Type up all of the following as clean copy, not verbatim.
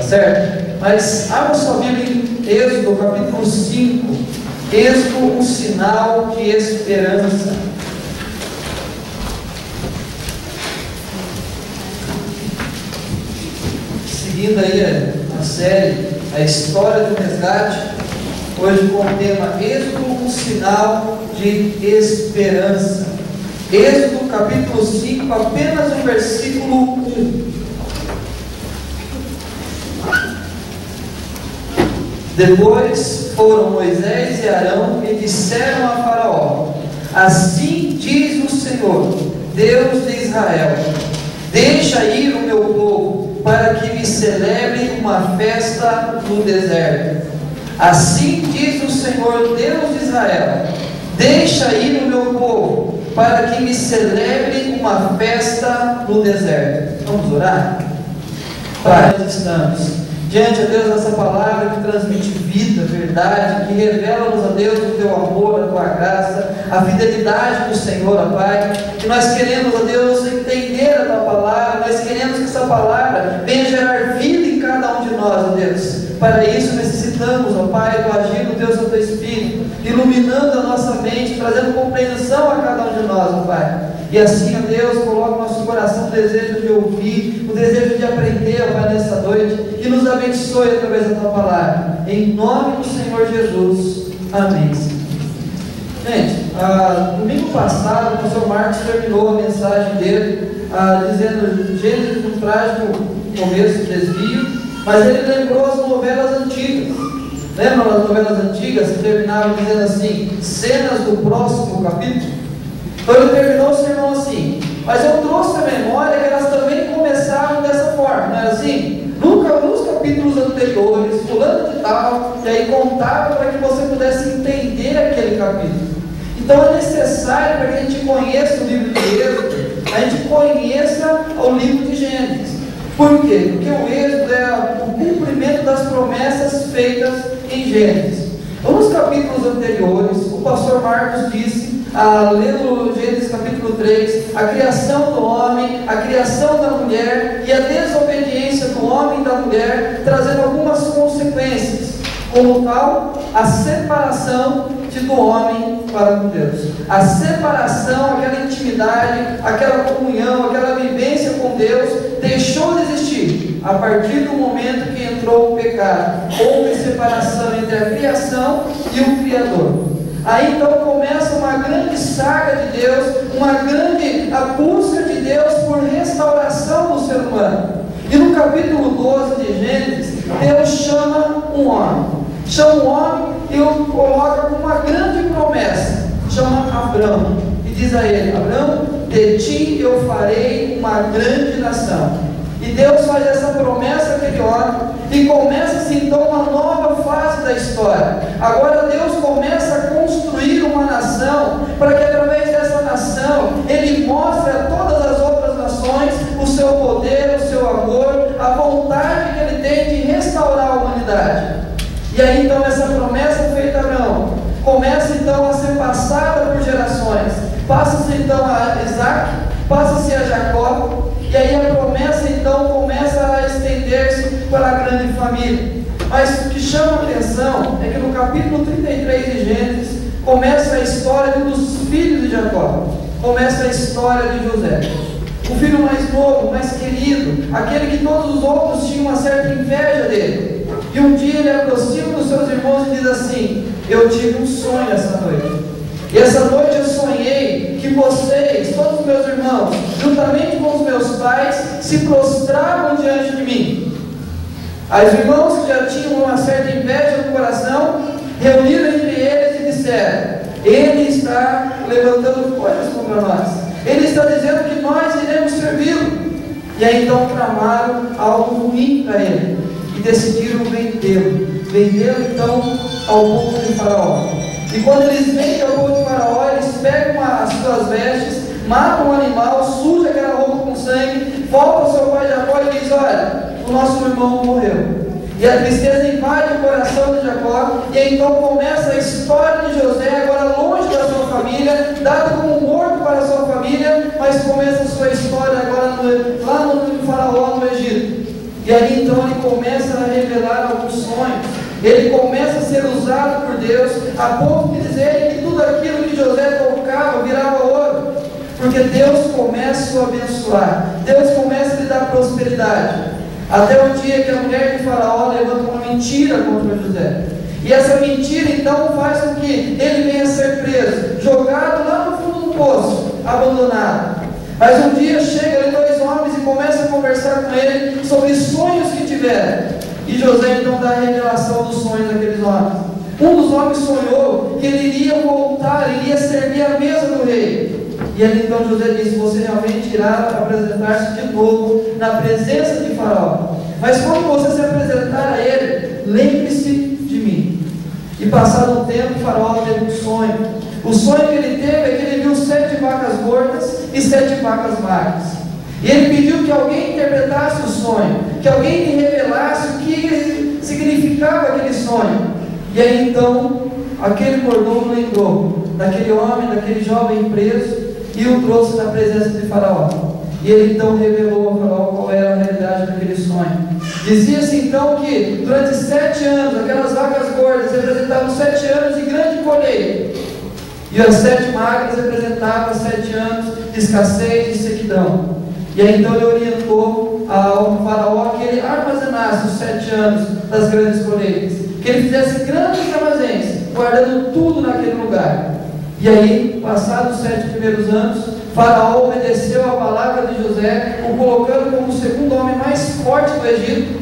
certo? Mas abra sua Bíblia em Êxodo, capítulo 5. Êxodo, um sinal de esperança. Seguindo aí a série, a história do resgate, hoje com o tema Êxodo, um sinal de esperança. Êxodo, capítulo 5, apenas o versículo 1. Depois foram Moisés e Arão e disseram a Faraó: assim diz o Senhor, Deus de Israel: deixa ir o meu povo, para que me celebre uma festa no deserto. Assim diz o Senhor, Deus de Israel: deixa ir o meu povo, para que me celebre uma festa no deserto. Vamos orar? Pai, nós estamos diante, a Deus, dessa palavra que transmite vida, verdade, que revela-nos, a Deus, o teu amor, a tua graça, a fidelidade do Senhor, ó Pai, que nós queremos, ó Deus, entender a tua palavra, nós queremos que essa palavra venha gerar vida em cada um de nós, ó Deus. Para isso necessitamos, ó Pai, do agir do teu Santo Espírito, iluminando a nossa mente, trazendo compreensão a cada um de nós, ó Pai. E assim, ó Deus, coloca no nosso coração o desejo de ouvir, o desejo de aprender, ó Pai, nessa noite, e nos abençoe através da tua palavra. Em nome do Senhor Jesus. Amém. Gente, domingo passado, o pastor Marcos terminou a mensagem dele, dizendo Gênesis um trágico começo, desvio, mas ele lembrou as novelas antigas. Lembram das novelas antigas que terminavam dizendo assim, cenas do próximo capítulo? Então ele terminou o sermão assim, mas eu trouxe a memória que elas também começaram dessa forma, não é assim? Nos capítulos anteriores, fulano de tal, e aí contava para que você pudesse entender aquele capítulo. Então é necessário para que a gente conheça o livro de Êxodo, a gente conheça o livro de Gênesis. Por quê? Porque o Êxodo é o cumprimento das promessas feitas em Gênesis. Então, nos capítulos anteriores, o pastor Marcos disse, lendo Gênesis capítulo 3, a criação do homem, a criação da mulher e a desobediência do homem e da mulher, trazendo algumas consequências, como tal, a separação do homem para com Deus, a separação, aquela intimidade, aquela comunhão, aquela vivência com Deus, deixou de existir a partir do momento que entrou o pecado. Houve separação entre a criação e o Criador. Aí então começa uma grande saga de Deus, a busca de Deus por restauração do ser humano. E no capítulo 12 de Gênesis, Deus chama um homem. Chama um homem e o coloca com uma grande promessa. Chama Abrão e diz a ele: Abrão, de ti eu farei uma grande nação. E Deus faz essa promessa àquele homem e começa-se então uma nova fase da história. Agora Deus começa a construir uma nação, para que através dessa nação Ele mostre a todas as outras nações o seu poder, o seu amor, a vontade que Ele tem de restaurar a humanidade. E aí então essa promessa feita a Abraão começa então a ser passada por gerações. Passa-se então a Isaac, passa-se a Jacó, e aí a promessa então começa a estender-se para a grande família. Mas o que chama a atenção é que no capítulo 33 de Gênesis começa a história de um dos filhos de Jacó. Começa a história de José, o filho mais novo, mais querido, aquele que todos os outros tinham uma certa inveja dele. E um dia ele aproxima dos seus irmãos e diz assim: eu tive um sonho essa noite. E essa noite eu sonhei que vocês, todos os meus irmãos, juntamente com os meus pais, se prostravam diante de mim. Os irmãos que já tinham uma certa inveja no coração, reuniram entre eles e disseram: ele está levantando coisas contra nós. Ele está dizendo que nós iremos servi-lo. E aí então tramaram algo ruim para ele e decidiram vendê-lo. Venderam então ao povo de Faraó. E quando eles vendem ao povo de Faraó, eles pegam as suas vestes, matam o animal, sujam aquela roupa com sangue, voltam ao seu pai Jacó e diz: olha, o nosso irmão morreu. E a tristeza invade o coração de Jacó, e aí então começa a história de José, agora longe da sua família, dado como morto para a sua família, mas começa a sua história agora lá no Faraó, no Egito. E aí então ele começa a revelar alguns sonhos. Ele começa a ser usado por Deus, a ponto de dizer que tudo aquilo que José tocava virava ouro. Porque Deus começa a o abençoar, Deus começa a lhe dar prosperidade. Até o dia que a mulher de Faraó levanta uma mentira contra José. E essa mentira então faz com que ele venha a ser preso, jogado lá no fundo do poço, abandonado. Mas um dia chega ali 2 homens e começam a conversar com ele sobre sonhos que tiveram. E José então dá a revelação dos sonhos daqueles homens. Um dos homens sonhou que ele iria voltar, iria servir à mesa do rei. E ali então José disse: você realmente irá apresentar-se de novo na presença de Faraó. Mas quando você se apresentar a ele, lembre-se de mim. E passado um tempo, Faraó teve um sonho. O sonho que ele teve é que ele viu 7 vacas gordas e 7 vacas magras. E ele pediu que alguém interpretasse o sonho, que alguém lhe revelasse o que significava aquele sonho. E aí então, aquele mordomo lembrou daquele homem, daquele jovem preso, e o trouxe na presença de Faraó. E ele então revelou a Faraó qual era a realidade daquele sonho. Dizia-se então que durante 7 anos, aquelas vacas gordas representavam 7 anos de grande colheita, e as 7 magras representavam 7 anos de escassez e sequidão. E aí então ele orientou ao Faraó que ele armazenasse os 7 anos das grandes colheitas, que ele fizesse grandes armazéns, guardando tudo naquele lugar. E aí, passados os 7 primeiros anos, Faraó obedeceu a palavra de José, o colocando como o segundo homem mais forte do Egito.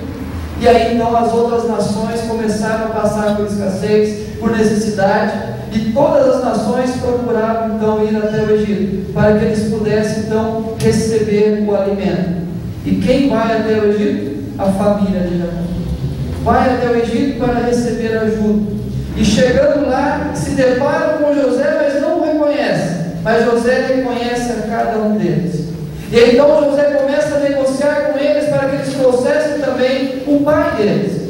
E aí então as outras nações começaram a passar por escassez, por necessidade, e todas as nações procuravam então ir até o Egito, para que eles pudessem então receber o alimento. E quem vai até o Egito? A família de Jacó. Vai até o Egito para receber ajuda. E chegando lá, se deparam com José, mas não o reconhecem. Mas José reconhece a cada um deles. E então José começa a negociar com eles para que eles trouxessem também o pai deles.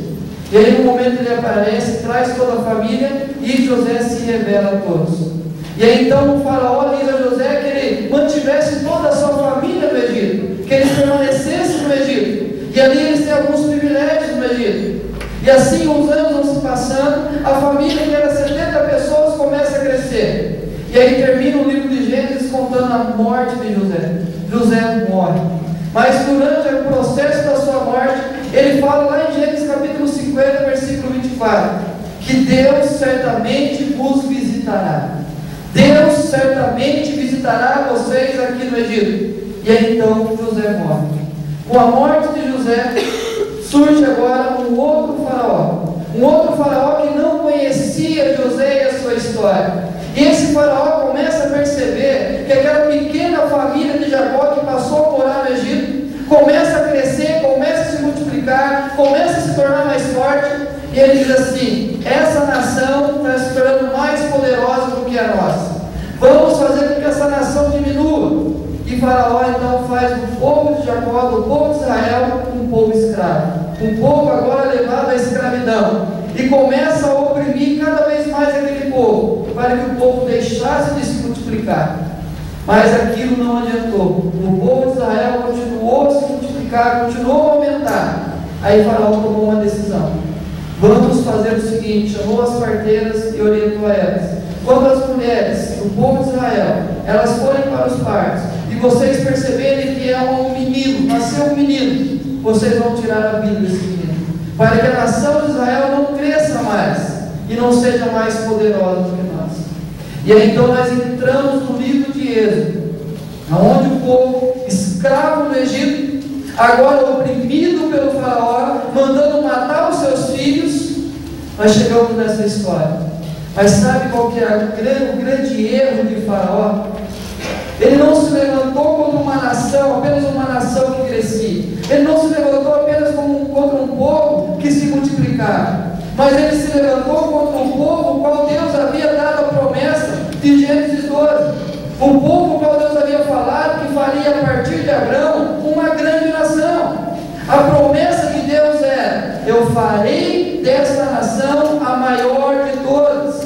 E aí no momento ele aparece, traz toda a família, e José se revela a todos. E aí então o Faraó diz a José que ele mantivesse toda a sua família no Egito, que eles permanecessem no Egito. E ali eles têm alguns privilégios no Egito. E assim os anos vão se passando, a família, que era 70 pessoas, começa a crescer. E aí termina o livro de Gênesis contando a morte de José. José morre. Mas durante o processo da sua morte, ele fala lá em Gênesis capítulo 50, versículo 24, que Deus certamente vos visitará. Deus certamente visitará vocês aqui no Egito. E aí então José morre. Com a morte de José, surge agora um outro faraó que não conhecia José e a sua história. E esse faraó começa a perceber que aquela pequena família de Jacó que passou a morar no Egito, começa a crescer, começa a se multiplicar, começa a se tornar mais forte, e ele diz assim: essa nação está se tornando mais poderosa do que a nossa, vamos fazer com que essa nação diminua. E Faraó então faz do povo de Jacó, do povo de Israel, um povo escravo, um povo agora levado à escravidão, e começa a oprimir cada vez mais aquele povo, para que o povo deixasse de se multiplicar. Mas aquilo não adiantou. O povo de Israel continuou a se multiplicar, continuou a aumentar. Aí Faraó tomou uma decisão: vamos fazer o seguinte. Chamou as parteiras e orientou a elas: quando as mulheres do povo de Israel, elas forem para os partos, e vocês perceberem que é um menino, nasceu um menino, vocês vão tirar a vida desse menino, para que a nação de Israel não cresça mais e não seja mais poderosa do que nós. E aí então nós entramos no livro de Êxodo, onde o povo escravo no Egito, agora oprimido pelo faraó, mandando matar os seus filhos, nós chegamos nessa história. Mas sabe qual que é o grande erro de Faraó? Ele não se levantou contra uma nação, apenas uma nação que crescia. Ele não se levantou apenas contra um povo que se multiplicava. Mas ele se levantou contra um povo ao qual Deus havia dado a promessa de Gênesis 12. O povo ao qual Deus havia falado que faria a partir de Abraão uma grande nação. A promessa de Deus era: eu farei desta nação a maior de todas.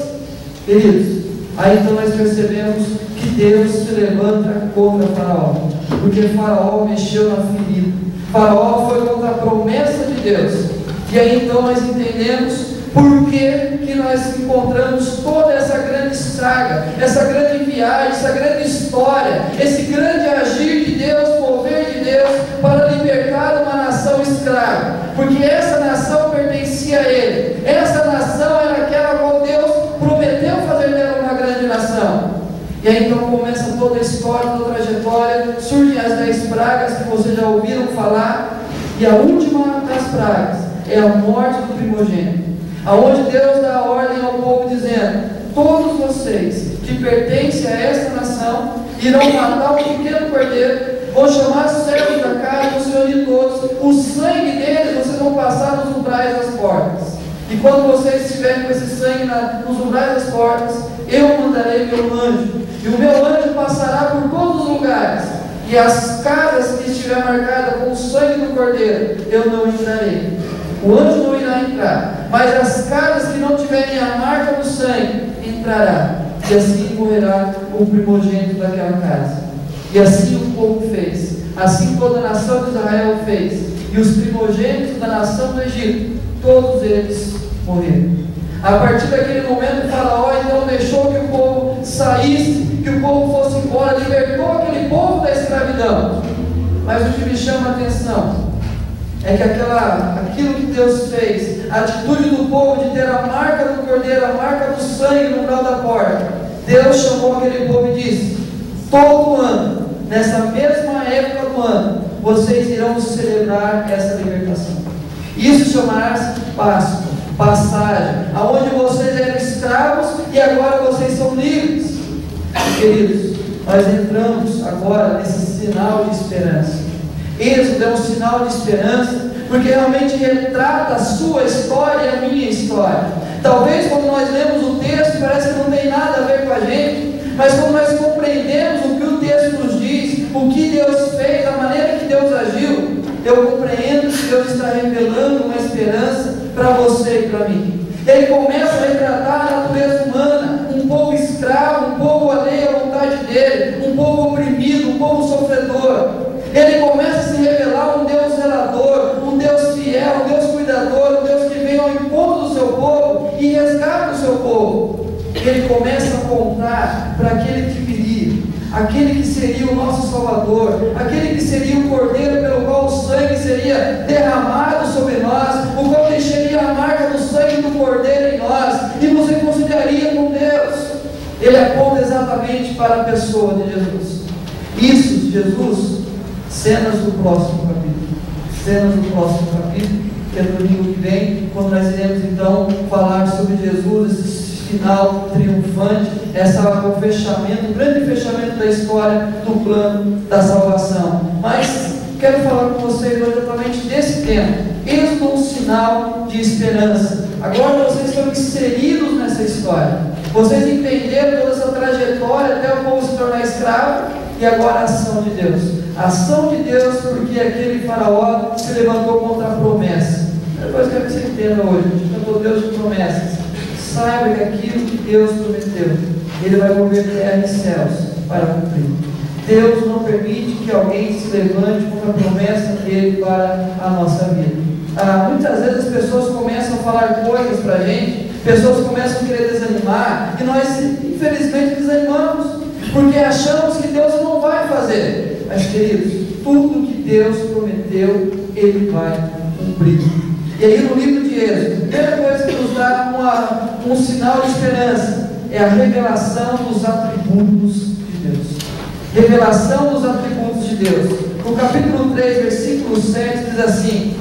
Queridos, aí então nós percebemos que Deus se levanta contra Faraó, porque Faraó mexeu na ferida. Faraó foi contra a promessa de Deus. E aí então nós entendemos por que nós encontramos toda essa grande saga, essa grande viagem, essa grande história, esse grande agir de Deus, mover de Deus para libertar uma nação escrava, porque essa nação pertencia a Ele, essa nação era aquela qual Deus prometeu fazer dela uma grande nação. E aí então começa toda a história, toda a trajetória, surgem as 10 pragas que vocês já ouviram falar, e a última das pragas é a morte do primogênito, aonde Deus dá ordem ao povo dizendo: todos vocês que pertencem a esta nação irão matar um pequeno cordeiro, vão chamar os servos da casa do Senhor de todos, o sangue deles vocês vão passar nos umbrais das portas, e quando vocês estiverem com esse sangue nos umbrais das portas, eu mandarei meu anjo, e o meu anjo passará por todos os lugares, e as casas que estiver marcadas com o sangue do cordeiro, eu não entrarei. O anjo não irá entrar, mas as casas que não tiverem a marca do sangue, entrará, e assim morrerá o primogênito daquela casa. E assim o povo fez, assim toda a nação de Israel fez, e os primogênitos da nação do Egito, todos eles morreram. A partir daquele momento, o Faraó então deixou que o povo saísse, que o povo fosse embora, libertou aquele povo da escravidão. Mas o que me chama a atenção é que aquilo que Deus fez, a atitude do povo de ter a marca do cordeiro, a marca do sangue no umbral da porta, Deus chamou aquele povo e disse: todo ano, nessa mesma época do ano, vocês irão celebrar essa libertação. Isso chamará-se Páscoa, passagem, aonde vocês eram escravos e agora vocês são livres. Queridos, nós entramos agora nesse sinal de esperança. Êxodo é um sinal de esperança, porque realmente retrata a sua história e a minha história. Talvez quando nós lemos o texto, parece que não tem nada a ver com a gente, mas quando nós compreendemos o que o texto nos diz, o que Deus fez, a maneira que Deus agiu, eu compreendo que Deus está revelando uma esperança para você e para mim. Ele começa a retratar a natureza humana, um povo escravo, um povo alheio à vontade dele, um povo oprimido, um povo sofredor. Ele começa a se revelar um Deus zelador, um Deus fiel, um Deus cuidador, um Deus que vem ao encontro do seu povo e resgata o seu povo. Ele começa a apontar para aquele que viria, aquele que seria o nosso Salvador, aquele que seria o Cordeiro pelo qual o sangue seria derramado sobre nós, o qual deixaria a marca do sangue do Cordeiro em nós e nos reconciliaria com Deus. Ele aponta exatamente para a pessoa de Jesus. Isso, Jesus, cenas do próximo capítulo. Cenas do próximo capítulo, que é no domingo que vem, quando nós iremos então falar sobre Jesus, esse final triunfante, o fechamento, o grande fechamento da história do plano da salvação. Mas quero falar com vocês hoje exatamente desse tema. Êxodo, um sinal de esperança. Agora vocês estão inseridos nessa história. Vocês entenderam toda essa trajetória até o povo se tornar escravo, e agora a ação de Deus. A ação de Deus, porque aquele faraó se levantou contra a promessa. Depois quero que você entenda hoje, a gente cantou Deus de promessas. Saiba que aquilo que Deus prometeu, Ele vai mover terra e céus para cumprir. Deus não permite que alguém se levante contra a promessa dele para a nossa vida. Muitas vezes as pessoas começam a falar coisas para a gente, pessoas começam a querer desanimar, e nós infelizmente desanimamos, porque achamos que Deus não vai fazer. Mas queridos, tudo que Deus prometeu, Ele vai cumprir. E aí no livro de Êxodo, a primeira coisa que nos dá um sinal de esperança é a revelação dos atributos de Deus. Revelação dos atributos de Deus. No capítulo 3, versículo 7 diz assim: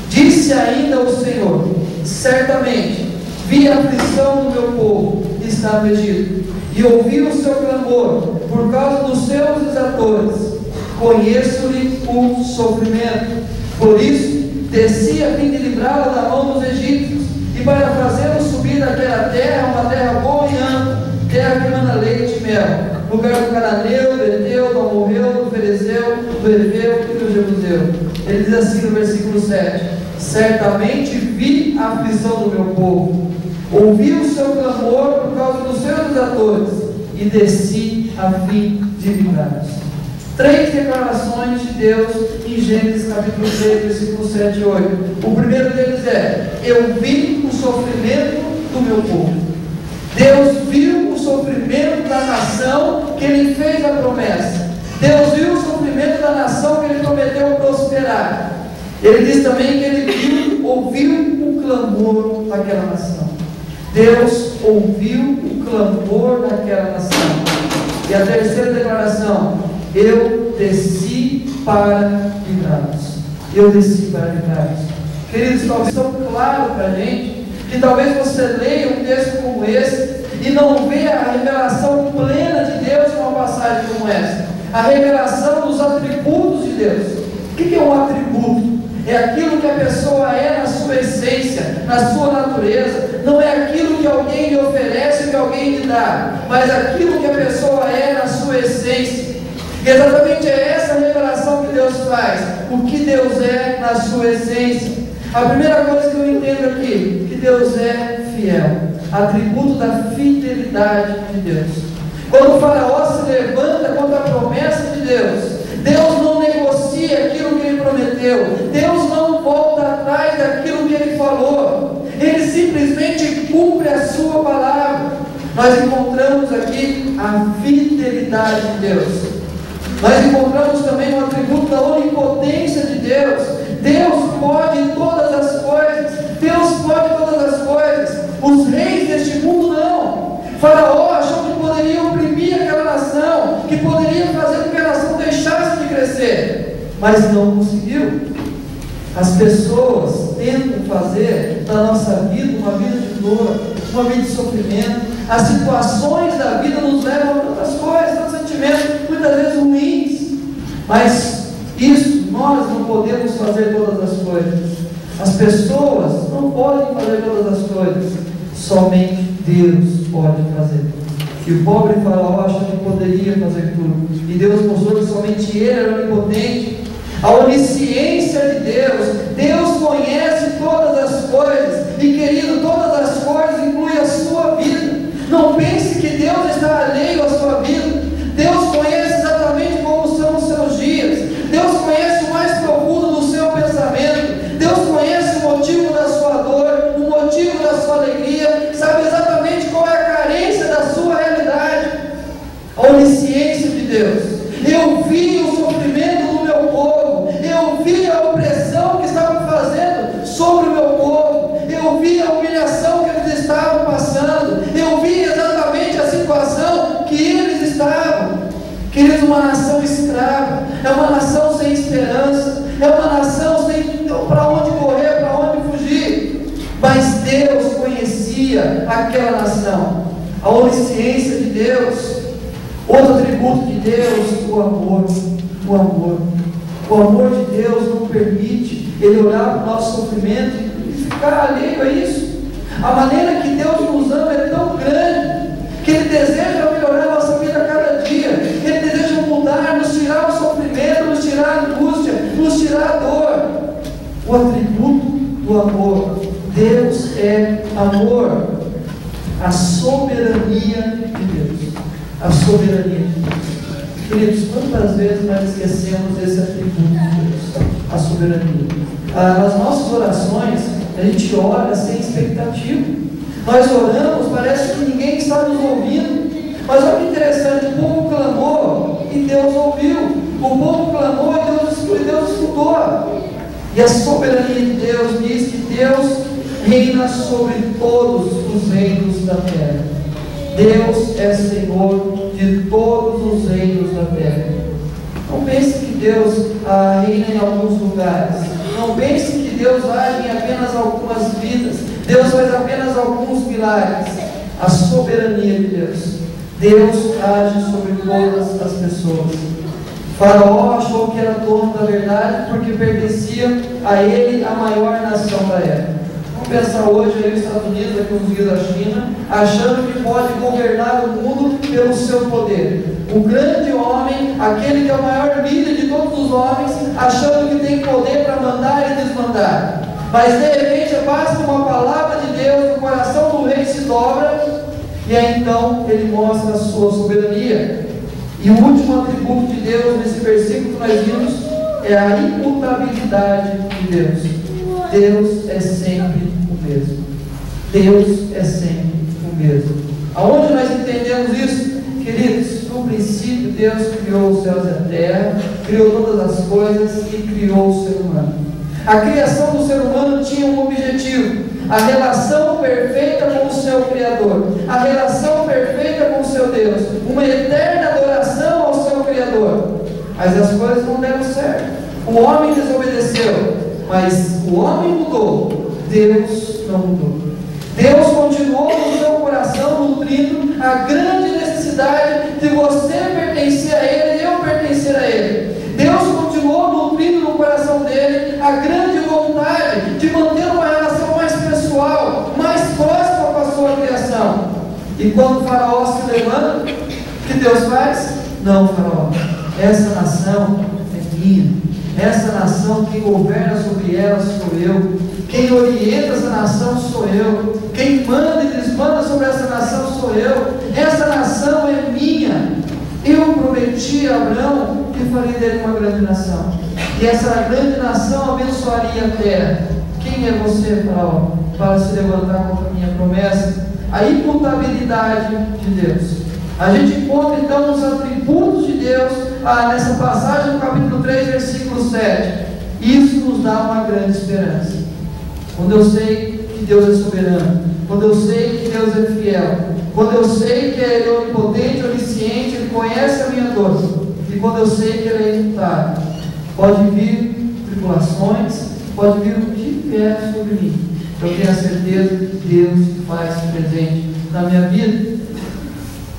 disse ainda o Senhor: certamente vi a aflição do meu povo que está no Egito, e ouvi o seu clamor por causa dos seus exatores. Conheço-lhe o sofrimento, por isso desci a fim de livrá-la da mão dos egípcios, e para fazê-lo subir daquela terra, uma terra boa e ampla, terra que manda leite e mel, lugar do cananeu, do heteu, do amorreu, do ferezeu, do heveu e do jebuseu. Ele diz assim no versículo 7: certamente vi a aflição do meu povo, ouvi o seu clamor por causa dos seus exatores, e desci a fim de livrá-los. 3 declarações de Deus em Gênesis capítulo 3, versículo 7 e 8. O primeiro deles é: eu vi o sofrimento do meu povo. Deus viu o sofrimento da nação que Ele fez a promessa. Deus viu o sofrimento da nação que Ele prometeu prosperar. Ele diz também que Ele ouviu o clamor daquela nação. Deus ouviu o clamor daquela nação. E a terceira declaração: eu desci para livrá-los. Eu desci para livrá-los. Queridos, talvez tão claro para a gente que talvez você leia um texto como esse e não veja a revelação plena de Deus numa passagem como essa. A revelação dos atributos de Deus. O que é um atributo? É aquilo que a pessoa é na sua essência, na sua natureza. Não é aquilo que alguém lhe oferece ou que alguém lhe dá, mas aquilo que a pessoa é na sua essência. E exatamente é essa revelação que Deus faz. O que Deus é na sua essência. A primeira coisa que eu entendo aqui, que Deus é fiel. Atributo da fidelidade de Deus. Quando o faraó se levanta contra a promessa de Deus, Deus não negocia aquilo que Ele prometeu. Deus não volta atrás daquilo que Ele falou. Ele simplesmente cumpre a sua palavra. Nós encontramos aqui a fidelidade de Deus. Nós encontramos também um atributo da onipotência de Deus. Deus pode todas as coisas. Deus pode todas as coisas. Os reis deste mundo não. Faraó achou que poderia oprimir aquela nação, que poderia fazer com que a nação deixasse de crescer, mas não conseguiu. As pessoas tentam fazer da nossa vida uma vida de dor, uma vida de sofrimento. As situações da vida nos levam a tantas coisas, tantos sentimentos, muitas vezes ruins. Mas isso, nós não podemos fazer todas as coisas. As pessoas não podem fazer todas as coisas. Somente Deus pode fazer. E o pobre faraó achou que poderia fazer tudo. E Deus mostrou que somente Ele era onipotente. A onisciência de Deus. Deus conhece todas as coisas. E querido, todas as coisas incluem a sua vida. Não pense que Deus está alheio à sua vida. Deus conhece exatamente como são os seus dias. Deus conhece o mais profundo do seu pensamento. Deus conhece o motivo da sua dor, o motivo da sua alegria. Sabe exatamente qual é a carência da sua realidade. A onisciência de Deus. Eu vi o sofrimento do meu povo. Eu vi a opressão que estavam fazendo sobre o meu povo. Eu vi a humilhação que eles estavam passando. Eu vi exatamente a situação que eles estavam. Queridos, uma nação escrava. É uma nação sem esperança. É uma nação sem para onde correr, para onde fugir. Mas Deus conhecia aquela nação. A onisciência de Deus. Outro atributo de Deus, o amor. O amor. O amor de Deus não permite Ele olhar para o nosso sofrimento e ficar alheio a isso. A maneira que Deus nos ama é tão grande que Ele deseja melhorar a nossa vida a cada dia. Ele deseja mudar, nos tirar o sofrimento, nos tirar a angústia, nos tirar a dor. O atributo do amor. Deus é amor. A soberania de Deus. A soberania de Deus. Queridos, quantas vezes nós esquecemos esse atributo de Deus? A soberania. Nas nossas orações, a gente ora sem expectativa. Nós oramos, parece que ninguém está nos ouvindo. Mas olha que interessante, o povo clamou e Deus ouviu. O povo clamou e Deus escutou. E a soberania de Deus diz que Deus reina sobre todos os reinos da terra. Deus é Senhor de todos os reinos da terra. Não pense que Deus reina em alguns lugares. Não pense que Deus age em apenas algumas vidas. Deus faz apenas alguns milagres. A soberania de Deus. Deus age sobre todas as pessoas. Faraó achou que era dono da verdade porque pertencia a ele a maior nação da época. Vamos pensar hoje aí os Estados Unidos, aqui uns dias da China, achando que pode governar o mundo pelo seu poder. O grande homem, aquele que é o maior líder de todos os homens, achando que tem poder para mandar e desmandar. Mas de repente basta uma palavra de Deus, o coração do rei se dobra, e aí então ele mostra a sua soberania. E o último atributo de Deus nesse versículo que nós vimos é a imutabilidade de Deus. Deus é sempre o mesmo. Deus é sempre o mesmo. Aonde nós entendemos isso? Queridos, no princípio Deus criou os céus e a terra, criou todas as coisas e criou o ser humano. A criação do ser humano tinha um objetivo: a relação perfeita com o seu Criador, a relação perfeita com o seu Deus, uma eterna adoração ao seu Criador. Mas as coisas não deram certo. O homem desobedeceu, mas o homem mudou, Deus não mudou. Deus continuou no seu coração nutrindo a grande necessidade de você pertencer a Ele e eu pertencer a Ele. Deus continuou nutrindo no coração dele a grande vontade de manter uma relação mais pessoal, mais próxima com a sua criação. E quando o faraó se levanta, o que Deus faz? Não, faraó, essa nação é minha. Essa nação, quem governa sobre ela sou eu. Quem orienta essa nação sou eu. Quem manda e desmanda sobre essa nação sou eu. Essa nação é minha. Eu prometi a Abraão que faria dele uma grande nação. E essa grande nação abençoaria a terra. Quem é você, faraó, para se levantar contra a minha promessa? A imutabilidade de Deus. A gente encontra então os atributos de Deus nessa passagem do capítulo 3, versículo 7. Isso nos dá uma grande esperança. Quando eu sei que Deus é soberano, quando eu sei que Deus é fiel, quando eu sei que Ele é onipotente, onisciente, Ele conhece a minha dor, e quando eu sei que Ele é imutável, pode vir tribulações, pode vir o que vier sobre mim, eu tenho a certeza que Deus faz presente na minha vida.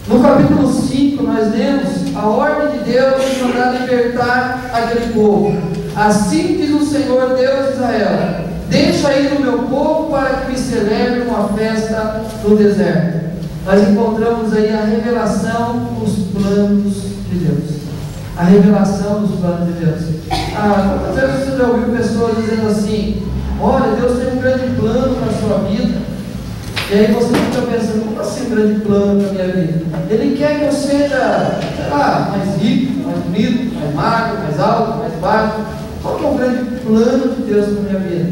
No capítulo 5 nós lemos a ordem de Deus de mandar libertar aquele povo. Assim diz o Senhor Deus de Israel: deixa ir o meu povo para que me celebre uma festa no deserto. Nós encontramos aí a revelação dos planos de Deus. A revelação dos planos de Deus. Quantas vezes você já ouviu pessoas dizendo assim: olha, Deus tem um grande plano para a sua vida. E aí você fica pensando: como assim um grande plano para a minha vida? Ele quer que eu seja, sei lá, mais rico, mais bonito, mais magro, mais alto, mais baixo. Qual que é o grande plano de Deus para a minha vida?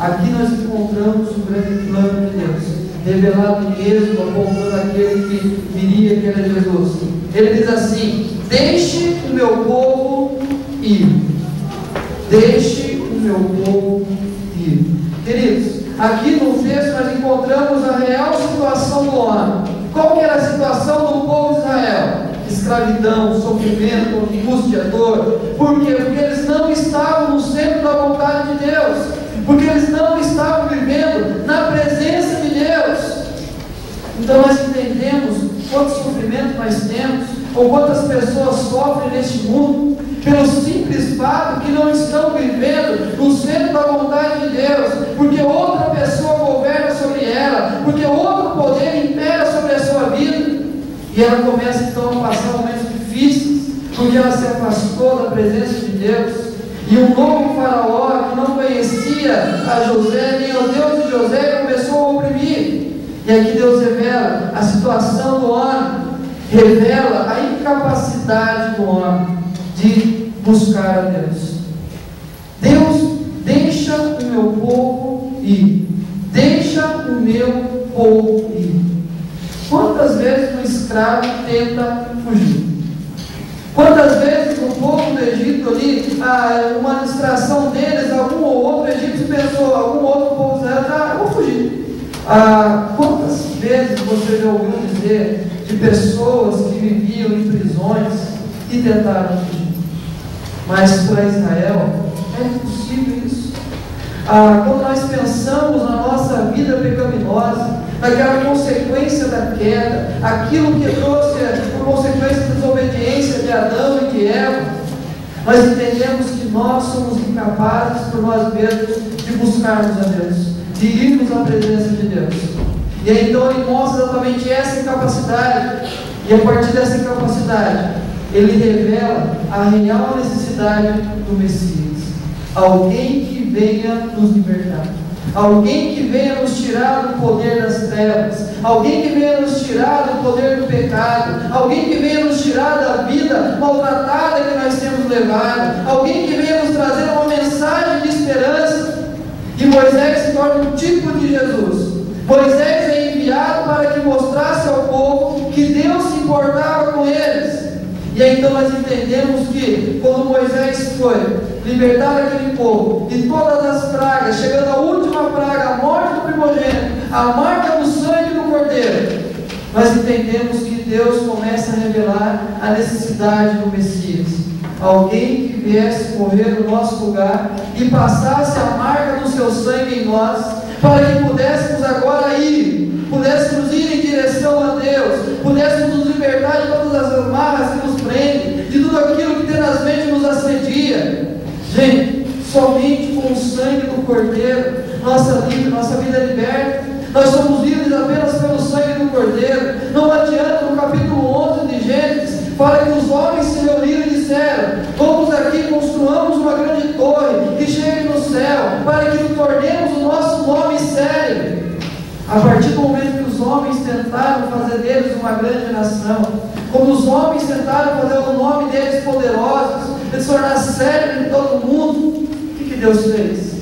Aqui nós encontramos o grande plano de Deus, revelado mesmo, apontando aquele que viria, que era Jesus. Ele diz assim: deixe o meu povo ir. Deixe o meu povo ir. Queridos, aqui no texto nós encontramos a real situação do homem. Qual que era a situação do povo de Israel? Escravidão, sofrimento, angústia, dor. Por quê? Porque eles não estavam no centro da vontade de Deus. Porque eles não estavam vivendo na presença de Deus. Então nós entendemos quanto sofrimento nós temos, ou quantas pessoas sofrem neste mundo, pelo simples fato que não estão vivendo no centro da vontade de Deus, porque outra pessoa governa sobre ela, porque outro poder impera sobre a sua vida, e ela começa então a passar momentos difíceis, porque ela se afastou da presença de Deus. E um novo faraó que não conhecia a José, nem o Deus de José, começou a oprimir. E aqui Deus revela a situação do homem, revela a incapacidade do homem de buscar a Deus. Deus, deixa o meu povo ir. Deixa o meu povo ir. Quantas vezes um escravo tenta fugir? Quantas vezes o povo do Egito ali, uma distração deles, algum ou outro egípcio pensou, algum outro povo de Israel, eu vou fugir. Quantas vezes você já ouviu dizer de pessoas que viviam em prisões e tentaram fugir? Mas para Israel é impossível isso. Quando nós pensamos na nossa vida pecaminosa, naquela consequência da queda, aquilo que trouxe por consequência da desobediência de Adão e de Eva, nós entendemos que nós somos incapazes por nós mesmos de buscarmos a Deus, de irmos à presença de Deus. E aí então ele mostra exatamente essa incapacidade, e a partir dessa incapacidade ele revela a real necessidade do Messias, alguém que venha nos libertar, alguém que venha nos tirar do poder das trevas, alguém que venha nos tirar do poder do pecado, alguém que venha nos tirar da vida maltratada que nós temos levado, alguém que venha nos trazer uma mensagem de esperança. E Moisés se torna um tipo de Jesus. Moisés é enviado para que mostrasse ao povo que Deus se importava com eles. E aí então nós entendemos que quando Moisés foi libertar aquele povo de todas as pragas, chegando à última praga, a morte do primogênito, a marca do sangue do cordeiro, nós entendemos que Deus começa a revelar a necessidade do Messias, alguém que viesse morrer no nosso lugar e passasse a marca do seu sangue em nós, para que pudéssemos agora pudéssemos ir em direção a Deus, pudéssemos nos libertar de todas as amarras que nos prendem, de tudo aquilo que tenazmente nos assedia. Gente, somente com o sangue do Cordeiro, nossa vida é liberta. Nós somos livres apenas pelo sangue do Cordeiro. Não adianta, no capítulo 11 de Gênesis, fala que os homens se reuniram e disseram: vamos aqui, construamos uma grande torre que chegue no céu, para que tornemos o nosso nome sério. A partir do momento que os homens tentaram fazer deles uma grande nação, quando os homens tentaram fazer o nome deles poderosos, eles tornar sério em todo mundo, o que Deus fez?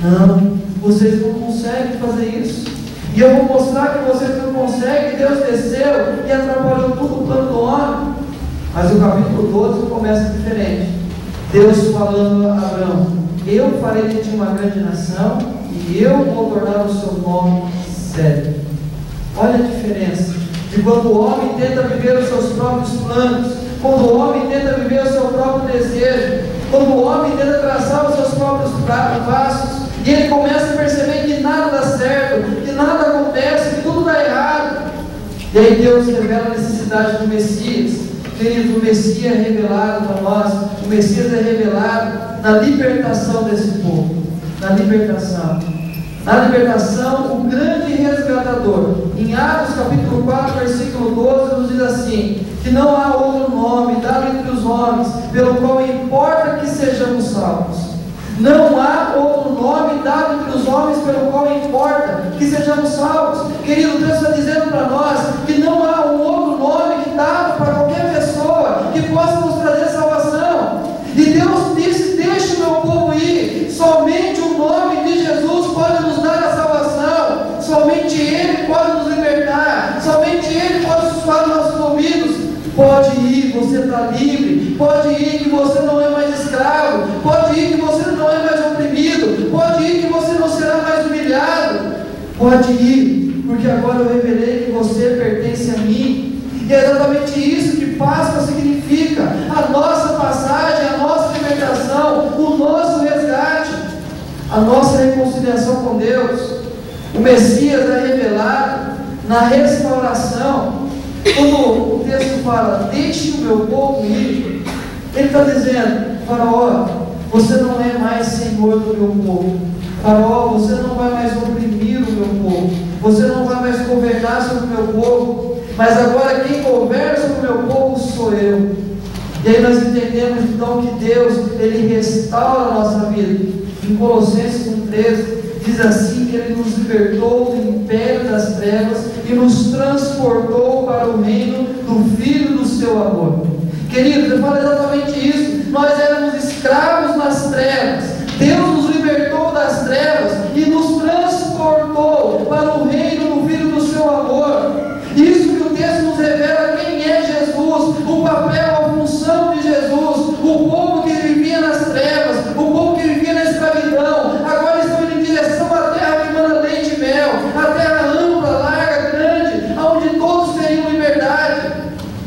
Não, vocês não conseguem fazer isso. E eu vou mostrar que vocês não conseguem. Deus desceu e atrapalhou tudo o plano do homem. Mas o capítulo 12 começa diferente. Deus falando a Abraão: eu farei de ti uma grande nação, e eu vou tornar o seu nome sério. Olha a diferença de quando o homem tenta viver os seus próprios planos, quando o homem tenta viver o seu próprio desejo, quando o homem tenta traçar os seus próprios passos, e ele começa a perceber que nada dá certo, que nada acontece, que tudo dá errado. E aí Deus revela a necessidade do Messias. Querido, o Messias é revelado para nós, o Messias é revelado na libertação desse povo, na libertação. Na libertação, o grande resgatador. Em Atos capítulo 4, versículo 12, nos diz assim: que não há outro nome dado entre os homens, pelo qual importa que sejamos salvos. Não há outro nome dado entre os homens, pelo qual importa que sejamos salvos. Querido, Deus está dizendo para nós que não há um outro nome dado para qualquer pessoa que possa nos trazer salvação. E Deus disse: deixe o meu povo ir. Somente o nome de Jesus pode nos dar a salvação. Somente Ele pode nos libertar. Somente Ele pode sussurrar nos nossos ouvidos: pode ir, você está livre. Pode ir, que você não é mais escravo. Pode ir, que você não é mais oprimido. Pode ir, que você não será mais humilhado. Pode ir, porque agora eu revelei que você pertence a mim. E é exatamente isso que Páscoa significa: a nossa passagem, a nossa libertação, o nosso resgate, a nossa reconciliação com Deus. O Messias é revelado na restauração. Quando o texto fala: deixe o meu povo ir, ele está dizendo: Faraó, você não é mais senhor do meu povo. Faraó, você não vai mais oprimir o meu povo. Você não vai mais governar sobre o meu povo. Mas agora quem governa sobre o meu povo sou eu. E aí nós entendemos então que Deus, Ele restaura a nossa vida. Em Colossenses 1,13 diz assim: que Ele nos libertou do império das trevas e nos transportou para o reino do Filho do seu amor. Queridos, eu falo exatamente isso. Nós éramos escravos nas trevas. Deus nos libertou das trevas e nos transportou para o reino do Filho do seu amor. Isso que o texto nos revela quem é Jesus, o papel, a função de Jesus. O povo que vivia nas trevas, o povo que vivia na escravidão, agora estão indo em direção à terra que manda leite e mel, a terra ampla, larga, grande, onde todos teriam liberdade.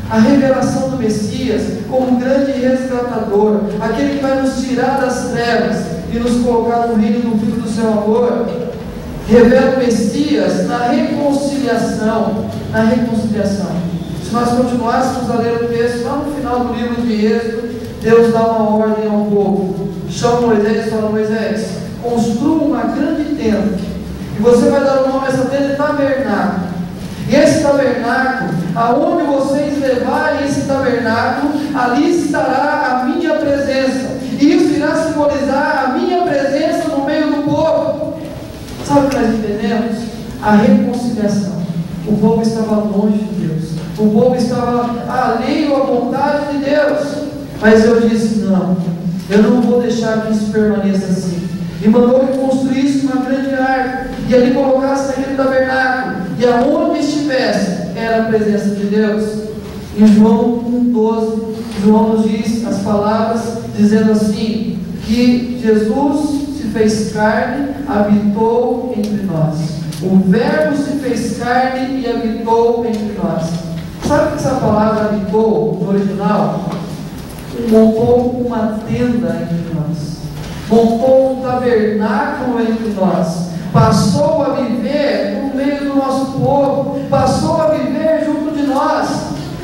A revelação do Messias como um grande resgatador, aquele que vai nos tirar das trevas e nos colocar no reino do Filho do seu amor, revela o Messias na reconciliação. Na reconciliação. Se nós continuássemos a ler o texto, lá no final do livro de Êxodo, Deus dá uma ordem ao povo. Chama Moisés e fala: Moisés, construa uma grande tenda, e você vai dar o nome a essa tenda de tabernáculo. E esse tabernáculo, aonde vocês levarem esse tabernáculo, ali estará a minha presença. E isso irá simbolizar a minha presença no meio do povo. a reconciliação. O povo estava longe de Deus, o povo estava alheio à vontade de Deus, mas Deus disse: não, eu não vou deixar que isso permaneça assim. E mandou que construísse uma grande arca, e ali colocasse naquele tabernáculo, e aonde estivesse era a presença de Deus. Em João 1,12, João nos diz as palavras dizendo assim, que Jesus se fez carne, habitou entre nós. O Verbo se fez carne e habitou entre nós. Sabe o que essa palavra habitou no original? Montou uma tenda entre nós, montou um tabernáculo entre nós, passou a viver no meio do nosso povo, passou a viver junto de nós.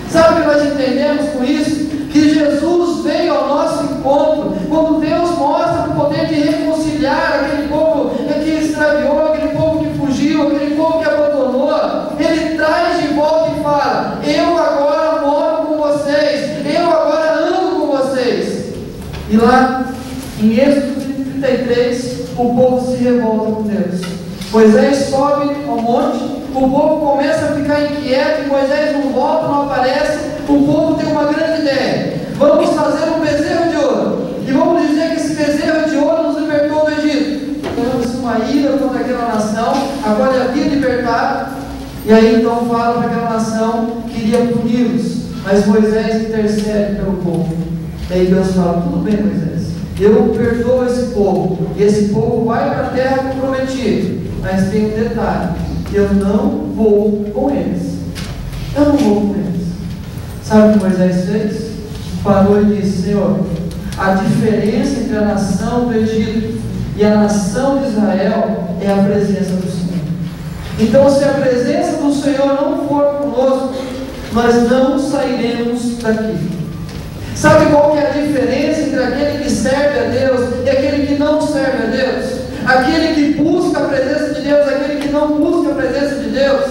Sabe o que nós entendemos com isso? Que Jesus veio ao nosso encontro, quando Deus mostra o poder de reconciliar aquele povo que extraviou, aquele povo que fugiu, aquele povo que abandonou. Ele traz de volta e fala: eu agora moro com vocês, eu agora ando com vocês. E lá em Êxodo 33, o povo se revolta com Deus. Moisés sobe ao monte, o povo começa a ficar inquieto, e Moisés não volta, não aparece. O povo tem uma grande ideia: vamos fazer um bezerro de ouro, e vamos dizer que esse bezerro de ouro nos libertou do Egito. Temos uma ira contra aquela nação, agora ele havia libertado, e aí então fala para aquela nação que iria puni-los, mas Moisés intercede pelo povo. E aí Deus fala: tudo bem, Moisés, eu perdoo esse povo, e esse povo vai para a terra que eu prometi, mas tem um detalhe: eu não vou com eles. Eu não vou com eles. Sabe o que Moisés fez? Parou e disse: Senhor, a diferença entre a nação do Egito e a nação de Israel é a presença do Senhor. Então, se a presença do Senhor não for conosco, nós não sairemos daqui. Sabe qual que é a diferença entre aquele que serve a Deus e aquele que não serve a Deus? Aquele que busca a presença de Deus, aquele que não busca a presença de Deus,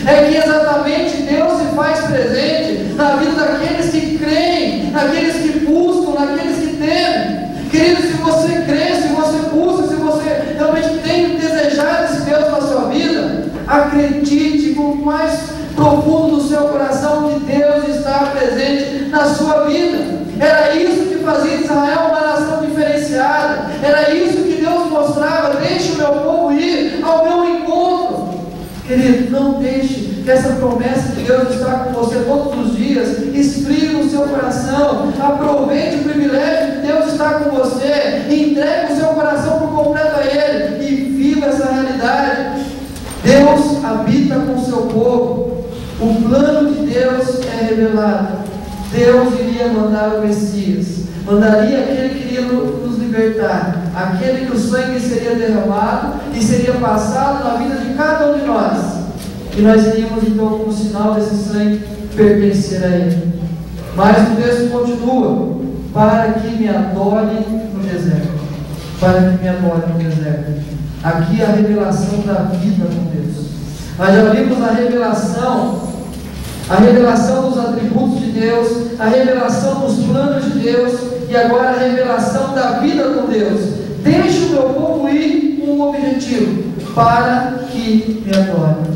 é que exatamente Deus se faz presente na vida daqueles que creem, naqueles que buscam, naqueles que temem. Querido, se você crê, se você busca, se você realmente tem desejado esse Deus na sua vida, acredite com o mais profundo do seu coração que Deus está presente na sua vida. Era isso que fazia Israel uma nação diferenciada, era isso que Deus mostrava: deixe o meu povo ir ao meu encontro. Querido, não deixe que essa promessa de Deus estar com você todos os dias esfrie no seu coração. Aproveite o privilégio de Deus estar com você, entregue o seu coração por completo a Ele e viva essa realidade. Deus habita com o seu povo. O plano de Deus é revelado. Deus iria mandar o Messias, mandaria aquele que iria nos libertar, aquele que o sangue seria derramado e seria passado na vida de cada um de nós, e nós iríamos então, como sinal desse sangue, pertencer a Ele. Mas o texto continua: para que me adore no deserto. Para que me adore no deserto. Aqui a revelação da vida com Deus. Nós já vimos a revelação dos atributos de Deus, a revelação dos planos de Deus, e agora a revelação da vida com Deus. Deixe o meu povo ir com um objetivo: para que me adore.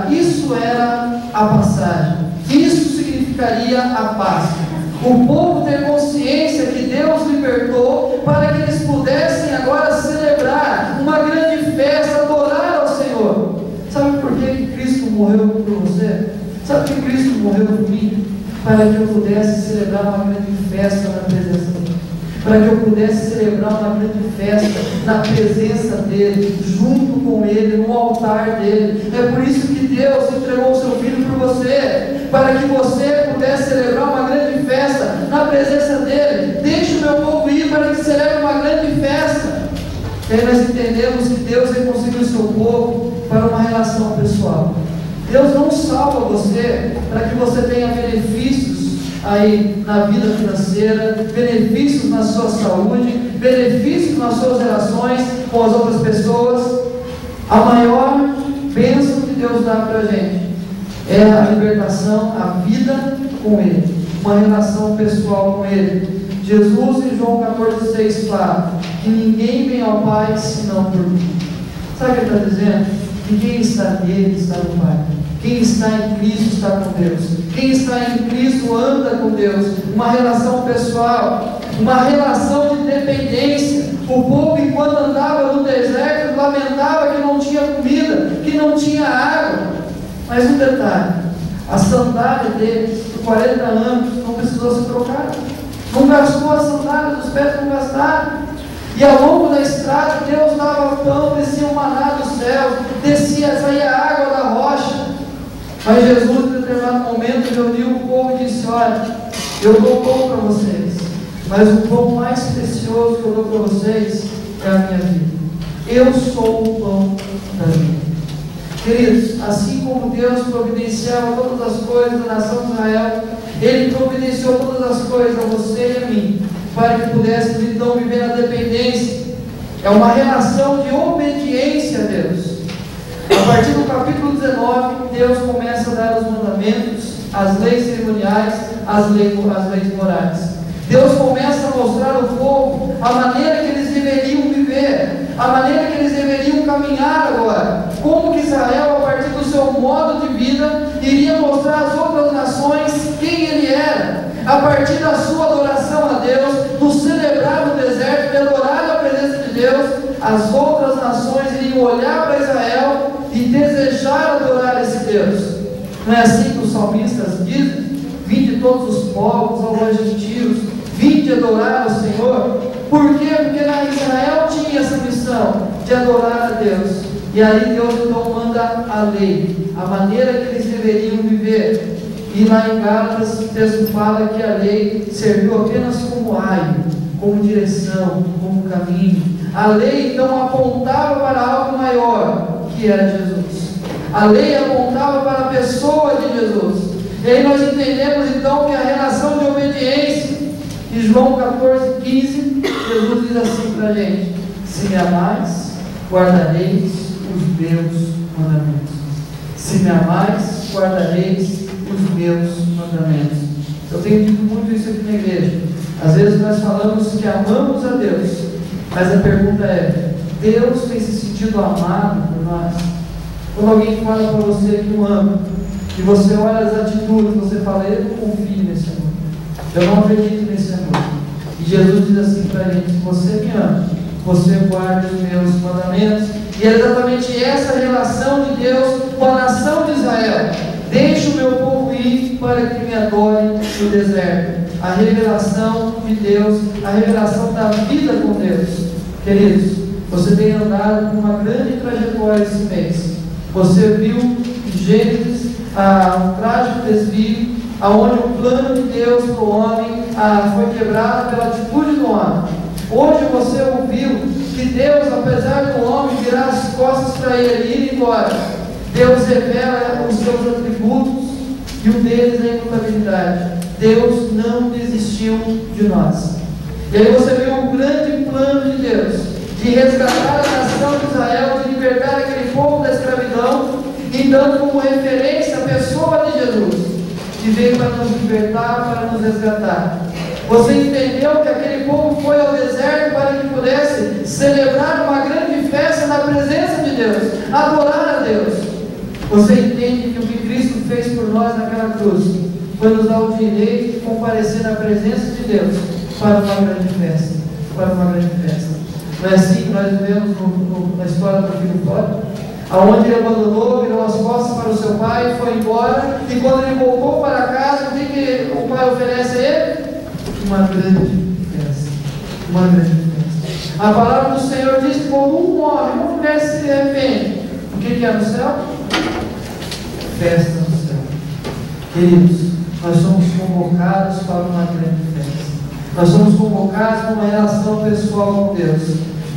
Isso era a passagem, isso significaria a Páscoa. O povo ter consciência que Deus libertou, para que eles pudessem agora celebrar uma grande festa, adorar ao Senhor. Sabe por que Cristo morreu por você? Sabe por que Cristo morreu por mim? Para que eu pudesse celebrar uma grande festa na presença dEle, para que eu pudesse celebrar uma grande festa na presença dEle, junto com Ele, no altar dEle. É por isso que Deus entregou o seu Filho por você, para que você pudesse celebrar uma grande festa na presença dEle. Deixe o meu povo ir para que celebre uma grande festa. E aí nós entendemos que Deus reconcilia o seu povo para uma relação pessoal. Deus não salva você para que você tenha benefícios aí na vida financeira, benefícios na sua saúde, benefícios nas suas relações com as outras pessoas. A maior bênção que Deus dá para a gente é a libertação, a vida com Ele, uma relação pessoal com Ele. Jesus em João 14,6 fala que ninguém vem ao Pai senão por mim. Sabe o que ele está dizendo? que quem está nele está no Pai. Quem está em Cristo está com Deus. Quem está em Cristo anda com Deus. Uma relação pessoal, uma relação de dependência. O povo, enquanto andava no deserto, lamentava que não tinha comida, que não tinha água. Mas um detalhe: a sandália deles, por 40 anos, não precisou ser trocada. Não gastou a sandália dos pés, não gastaram. E ao longo da estrada, Deus dava pão, descia o maná do céu, saía água da rocha. Mas Jesus, em determinado momento, reuniu o povo e disse: olha, eu dou pão para vocês, mas o pão mais precioso que eu dou para vocês é a minha vida. Eu sou o pão da vida. Queridos, assim como Deus providenciava todas as coisas da nação de Israel, Ele providenciou todas as coisas a você e a mim, para que pudéssemos então viver na dependência. É uma relação de obediência a Deus. A partir do capítulo 19, Deus começa a dar os mandamentos, as leis cerimoniais, as leis morais. Deus começa a mostrar ao povo a maneira que eles deveriam viver, a maneira que eles deveriam caminhar agora. Como que Israel, a partir do seu modo de vida, iria mostrar às outras nações quem ele era. A partir da sua adoração a Deus, no celebrar no deserto, de adorar a presença de Deus, as outras nações iriam olhar para Israel e desejar adorar esse Deus. Não é assim que os salmistas dizem? Vinde todos os povos, aos gentios, vinde adorar ao Senhor. Por quê? Porque na Israel tinha essa missão de adorar a Deus. E aí Deus então manda a lei, a maneira que eles deveriam viver. E lá em Gálatas o texto fala que a lei serviu apenas como aio, como direção, como caminho. A lei então apontava para algo maior, que era Jesus. A lei apontava para a pessoa de Jesus. E aí nós entendemos então que a relação de obediência, em João 14,15, Jesus diz assim para a gente: se me amais, guardareis os meus mandamentos. Se me amais, guardareis os meus mandamentos. Eu tenho dito muito isso aqui na igreja. Às vezes nós falamos que amamos a Deus, mas a pergunta é: Deus tem se sentido amado por nós? Quando alguém fala para você que o ama, e você olha as atitudes, você fala: eu não confio nesse amor, eu não acredito nesse amor. E Jesus diz assim para a gente: se você me ama, você guarda os meus mandamentos. E é exatamente essa relação de Deus com a nação de Israel. Deixa o meu povo ir para que me adore no deserto. A revelação de Deus, a revelação da vida com Deus. Queridos, você tem andado com uma grande trajetória esse mês. Você viu em Gênesis um trágico desvio, aonde o plano de Deus para o homem foi quebrado pela atitude do homem. Hoje você ouviu que Deus, apesar do homem virar as costas para ele e ir embora, Deus revela os seus atributos, e um deles é a imutabilidade. Deus não desistiu de nós. E aí você viu um grande plano de Deus, de resgatar a nação de Israel, de libertar aquele povo da escravidão, e dando como referência a pessoa de Jesus, que veio para nos libertar, para nos resgatar. Você entendeu que aquele povo foi ao deserto para que pudesse celebrar uma grande festa na presença de Deus, adorar a Deus. Você entende que o que Cristo fez por nós naquela cruz foi nos dar o direito de comparecer na presença de Deus para uma grande festa, para uma grande festa. Não é assim que nós vivemos na história do filho pródigo, aonde ele abandonou, virou as costas para o seu pai, foi embora, e quando ele voltou para casa, o que o pai oferece a ele? Uma grande festa. Uma grande festa. A palavra do Senhor diz que quando um morre, uma mulher se arrepende. O que é no céu? Festa no céu. Queridos, nós somos convocados para uma grande festa. Nós somos convocados para uma relação pessoal com Deus.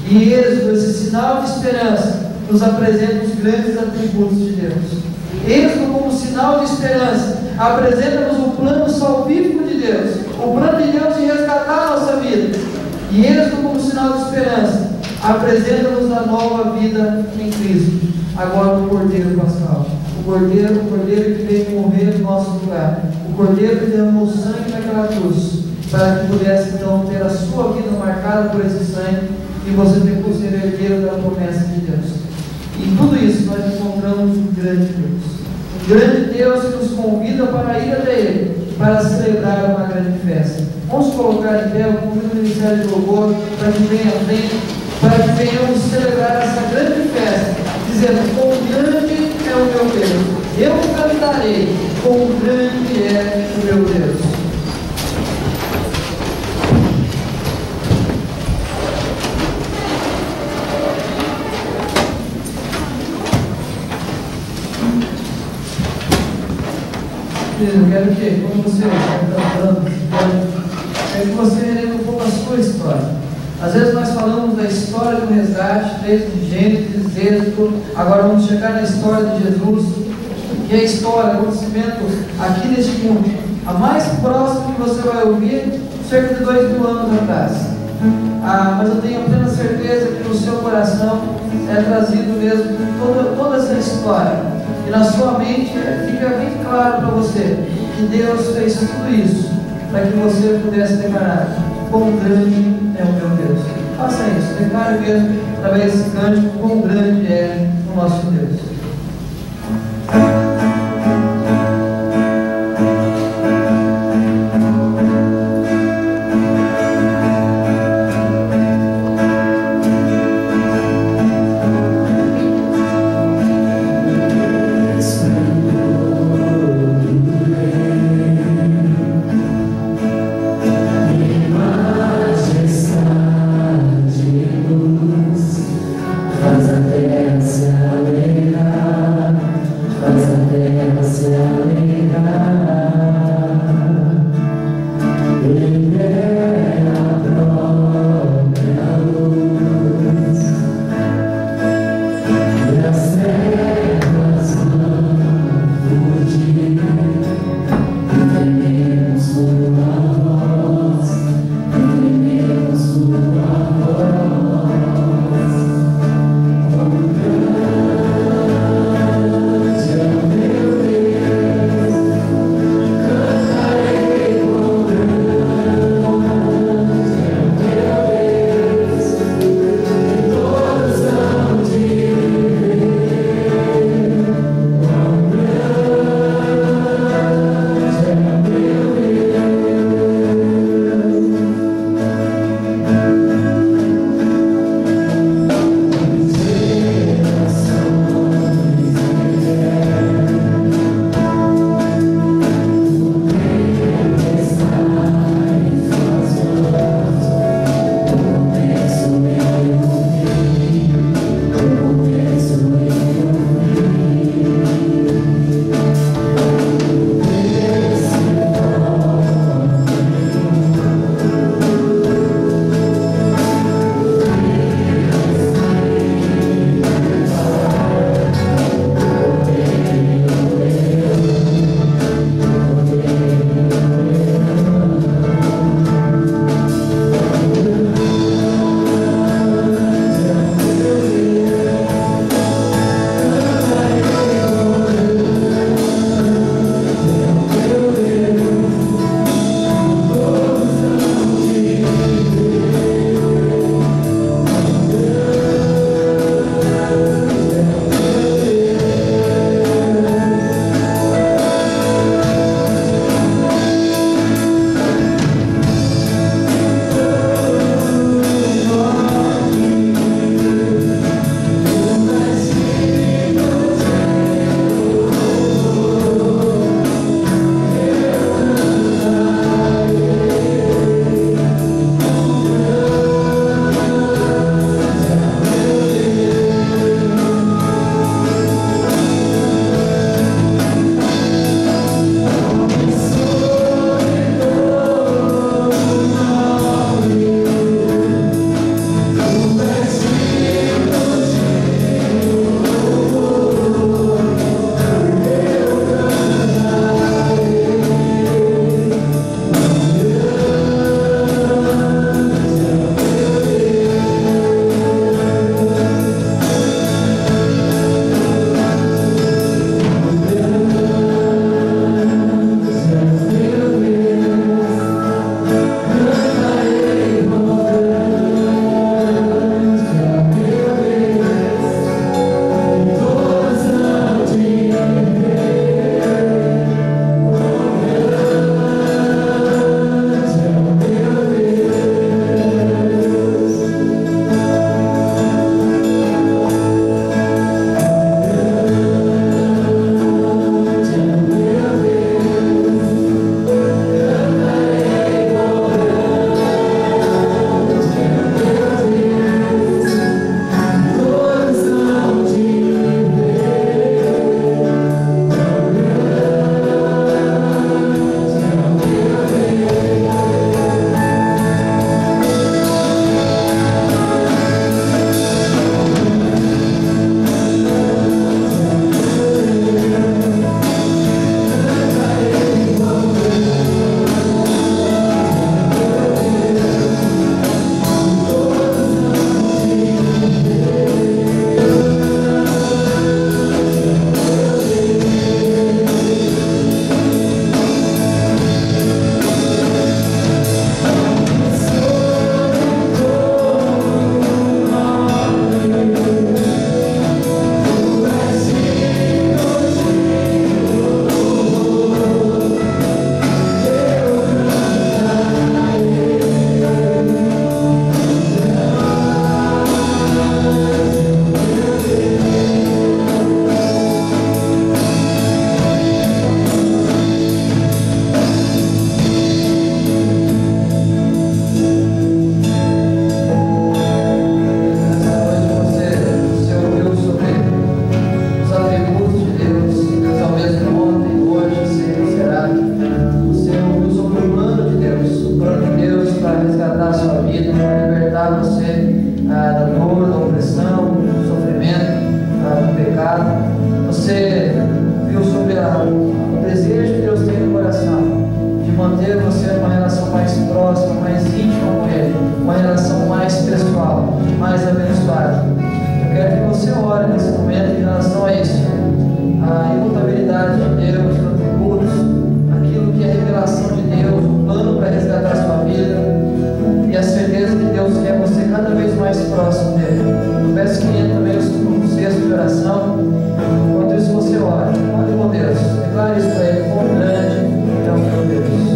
E Êxodo, esse sinal de esperança, nos apresenta os grandes atributos de Deus. Êxodo, como sinal de esperança, apresenta-nos o plano salvífico de Deus, o plano de Deus de resgatar a nossa vida. E Êxodo, como sinal de esperança, apresenta-nos a nova vida em Cristo. Agora o Cordeiro Pascal, o Cordeiro que veio morrer no nosso lugar, o Cordeiro que derramou sangue naquela cruz, para que pudesse então ter a sua vida marcada por esse sangue, e você ser herdeiro da promessa de Deus. E em tudo isso nós encontramos um grande Deus. Um grande Deus que nos convida para ir até Ele, para celebrar uma grande festa. Vamos colocar em pé, eu convido o Ministério de Louvor para que venha à frente, para que venhamos celebrar essa grande festa, dizendo: quão grande é o meu Deus. Eu cantarei, quão grande é o meu Deus. Eu quero que, quando você está cantando, quero que você relembre um pouco a sua história. Às vezes nós falamos da história do resgate, desde Gênesis, Êxodo, agora vamos chegar na história de Jesus, que é a história, o acontecimento aqui neste mundo. A mais próxima que você vai ouvir, cerca de 2000 anos atrás. Mas eu tenho plena certeza que no seu coração é trazido mesmo toda essa história. E na sua mente fica bem claro para você que Deus fez tudo isso para que você pudesse declarar: quão grande é o meu Deus. Faça isso, declare mesmo através desse cântico quão grande é o nosso Deus. Faz a terra se alegrar. ore nesse momento em relação a isso. A imutabilidade de Deus, os atributos, aquilo que é a revelação de Deus, o plano para resgatar a sua vida e a certeza que Deus quer você cada vez mais próximo dele. Eu peço que entre também o cesto de oração. Enquanto isso você ora, ore com Deus, declare isso para Ele, quão grande é o meu Deus.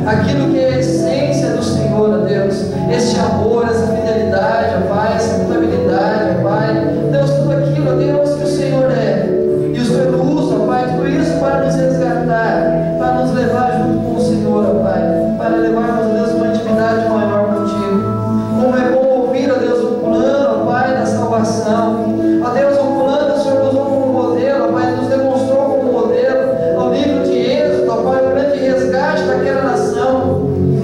Aquilo que é a essência do Senhor, ó Deus, este amor, essa fidelidade, ó Pai, essa mutabilidade, ó Pai, Deus, tudo aquilo, ó Deus, que o Senhor é, e o Senhor usa, ó Pai, tudo isso para nos resgatar, para nos levar junto com o Senhor, ó Pai, para levarmos, ó Deus, uma intimidade maior contigo. Como é bom ouvir, ó Deus, o plano, ó Pai, da salvação, ó Deus, o plano que o Senhor usou como modelo, ó Pai, nos demonstrou como modelo, ao livro de Êxodo, ó Pai, o grande resgate daquela nação.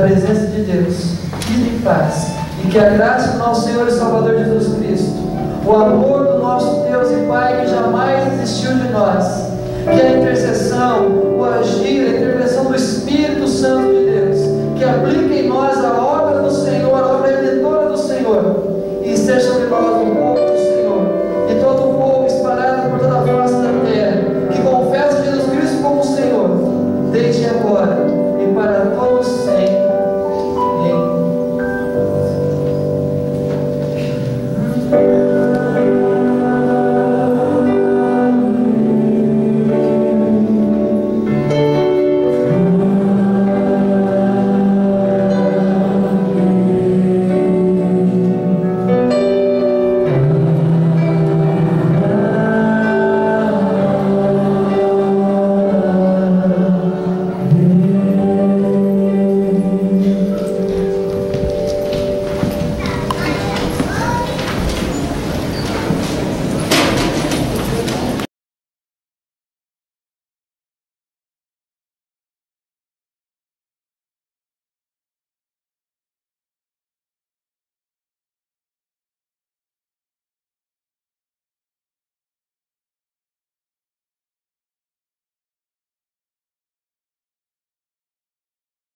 presença de Deus, ide em paz, e que a graça do nosso Senhor e Salvador Jesus Cristo, o amor do nosso Deus e Pai que jamais desistiu de nós, que a intercessão, o agir, a intervenção do Espírito Santo